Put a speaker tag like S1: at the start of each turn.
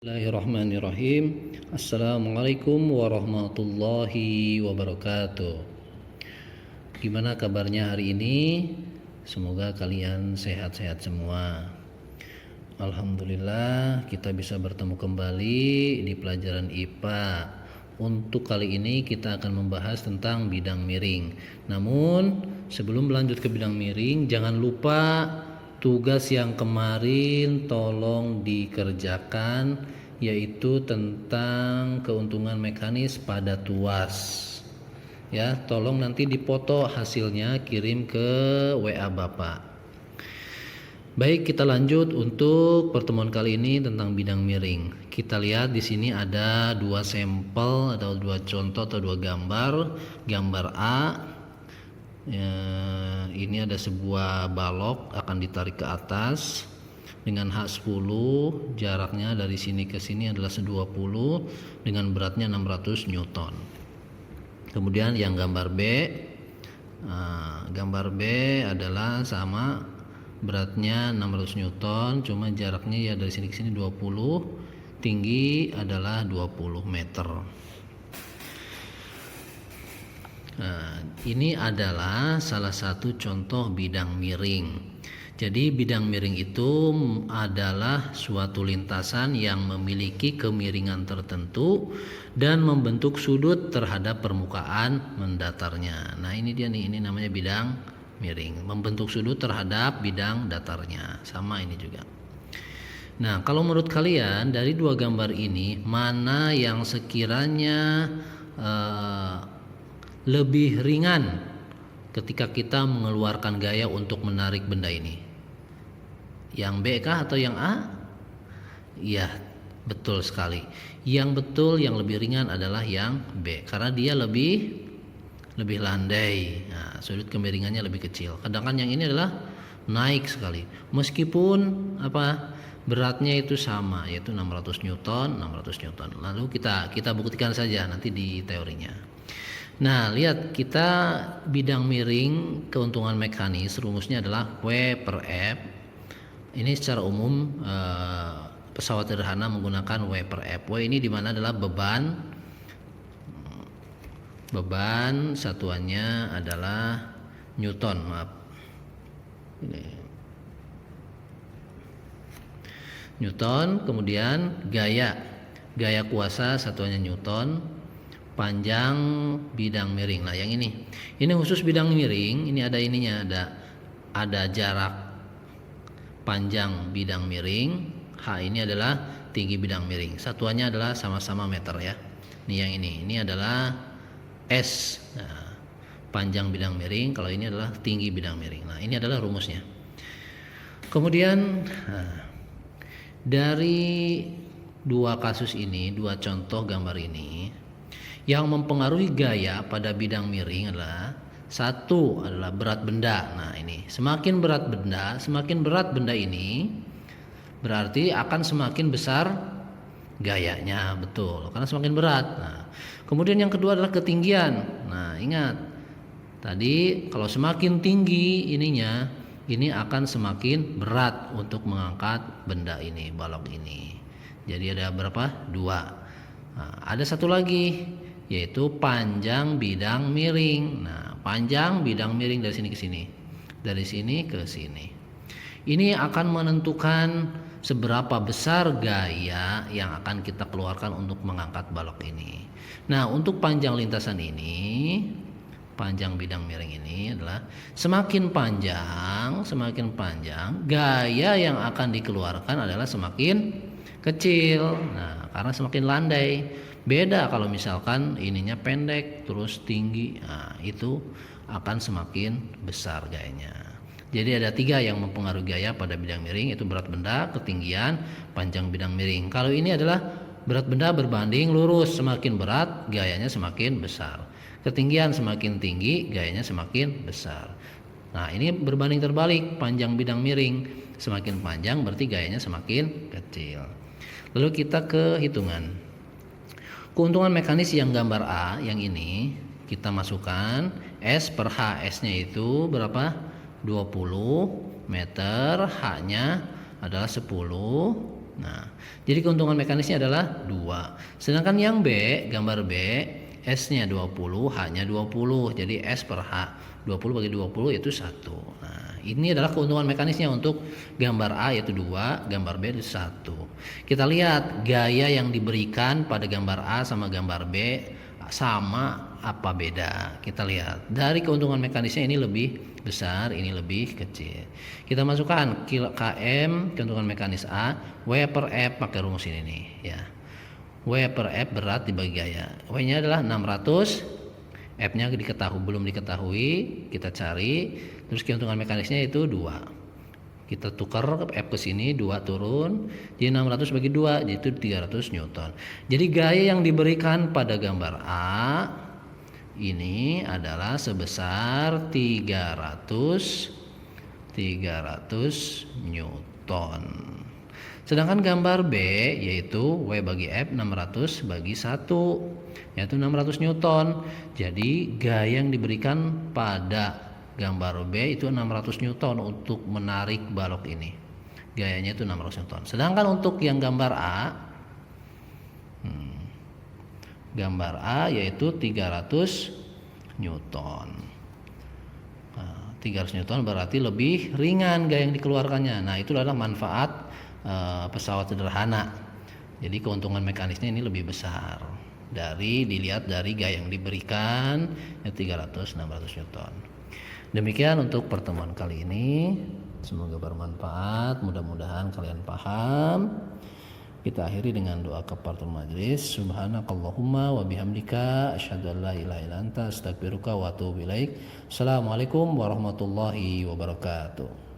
S1: Bismillahirrahmanirrahim. Assalamualaikum warahmatullahi wabarakatuh. Gimana kabarnya hari ini? Semoga kalian sehat-sehat semua. Alhamdulillah kita bisa bertemu kembali di pelajaran IPA. Untuk kali ini kita akan membahas tentang bidang miring. Namun sebelum berlanjut ke bidang miring, jangan lupa tugas yang kemarin tolong dikerjakan, yaitu tentang keuntungan mekanis pada tuas. Ya, tolong nanti dipoto hasilnya, kirim ke WA Bapak. Baik, kita lanjut untuk pertemuan kali ini tentang bidang miring. Kita lihat di sini ada dua sampel atau dua contoh atau dua gambar. Gambar A, ini ada sebuah balok akan ditarik ke atas dengan H10, jaraknya dari sini ke sini adalah 20 dengan beratnya 600 Newton. Kemudian yang gambar B, gambar B adalah sama, beratnya 600 Newton, cuma jaraknya ya dari sini ke sini 20, tinggi adalah 20 meter. Nah, ini adalah salah satu contoh bidang miring. Jadi bidang miring itu adalah suatu lintasan yang memiliki kemiringan tertentu dan membentuk sudut terhadap permukaan mendatarnya. Nah, ini dia nih, ini namanya bidang miring, membentuk sudut terhadap bidang datarnya. Sama ini juga. Nah, kalau menurut kalian dari dua gambar ini mana yang sekiranya lebih ringan ketika kita mengeluarkan gaya untuk menarik benda ini? Yang B kah atau yang A? Iya, betul sekali. Yang betul, yang lebih ringan adalah yang B, karena dia lebih landai. Nah, sudut kemiringannya lebih kecil. Sedangkan yang ini adalah naik sekali. Meskipun beratnya itu sama, yaitu 600 Newton. Lalu kita buktikan saja nanti di teorinya. Nah, lihat, kita bidang miring keuntungan mekanis rumusnya adalah W per F. Ini secara umum pesawat sederhana menggunakan W per F. W ini dimana adalah beban satuannya adalah Newton, ini Newton. Kemudian gaya kuasa satuannya Newton, panjang bidang miring. Nah, yang ini khusus bidang miring. Ini ada ininya, ada jarak panjang bidang miring. H ini adalah tinggi bidang miring. Satuannya adalah sama-sama meter ya. Ini ini adalah S. Nah, panjang bidang miring. Kalau ini adalah tinggi bidang miring. Nah, ini adalah rumusnya. Kemudian dari dua kasus ini, dua contoh gambar ini, yang mempengaruhi gaya pada bidang miring adalah satu adalah berat benda. Nah, ini semakin berat benda ini berarti akan semakin besar gayanya, betul, karena semakin berat. Nah, kemudian yang kedua adalah ketinggian. Nah, ingat tadi kalau semakin tinggi ininya, ini akan semakin berat untuk mengangkat benda ini, balok ini. Jadi ada berapa? Dua. Nah, ada satu lagi, yaitu panjang bidang miring. Nah, panjang bidang miring dari sini ke sini, dari sini ke sini, ini akan menentukan seberapa besar gaya yang akan kita keluarkan untuk mengangkat balok ini. Nah, untuk panjang lintasan ini, panjang bidang miring ini adalah semakin panjang, gaya yang akan dikeluarkan adalah semakin kecil. Nah, karena semakin landai. Beda kalau misalkan ininya pendek terus tinggi, nah itu akan semakin besar gayanya. Jadi ada tiga yang mempengaruhi gaya pada bidang miring, yaitu berat benda, ketinggian, panjang bidang miring. Kalau ini adalah berat benda berbanding lurus, semakin berat gayanya semakin besar, ketinggian semakin tinggi gayanya semakin besar. Nah, ini berbanding terbalik, panjang bidang miring semakin panjang berarti gayanya semakin kecil. Lalu kita ke hitungan. Keuntungan mekanis yang gambar A yang ini kita masukkan S per H. S-nya itu berapa? 20 meter, H-nya adalah 10 Nah, jadi keuntungan mekanisnya adalah 2. Sedangkan yang B, gambar B, S-nya 20, H-nya 20. Jadi S per H 20 bagi 20 yaitu 1. Nah, ini adalah keuntungan mekanisnya untuk gambar A yaitu 2, gambar B itu 1. Kita lihat gaya yang diberikan pada gambar A sama gambar B sama apa beda. Kita lihat dari keuntungan mekanisnya ini lebih besar, ini lebih kecil. Kita masukkan KM keuntungan mekanis A, W per F pakai rumus ini nih ya. W per F berat dibagi gaya. W-nya adalah 600, F-nya belum diketahui, kita cari. Terus keuntungan mekanisnya itu 2. Kita tukar F ke sini, 2 turun, jadi 600 bagi 2 yaitu 300 Newton. Jadi gaya yang diberikan pada gambar A ini adalah sebesar 300 Newton. Sedangkan gambar B yaitu W bagi F 600 bagi 1 yaitu 600 Newton. Jadi gaya yang diberikan pada gambar B itu 600 Newton untuk menarik balok ini. Gayanya itu 600 Newton. Sedangkan untuk yang gambar A yaitu 300 Newton. 300 Newton berarti lebih ringan gaya yang dikeluarkannya. Nah, itu adalah manfaat pesawat sederhana. Jadi keuntungan mekanisnya ini lebih besar dilihat dari gaya yang diberikan 300-600 Newton. Demikian untuk pertemuan kali ini. Semoga bermanfaat. Mudah-mudahan kalian paham. Kita akhiri dengan doa kafaratul majlis. Subhanakallahumma wa bihamdika asyhadu an la ilaha illa anta astaghfiruka wa atubu ilaik. Assalamualaikum warahmatullahi wabarakatuh.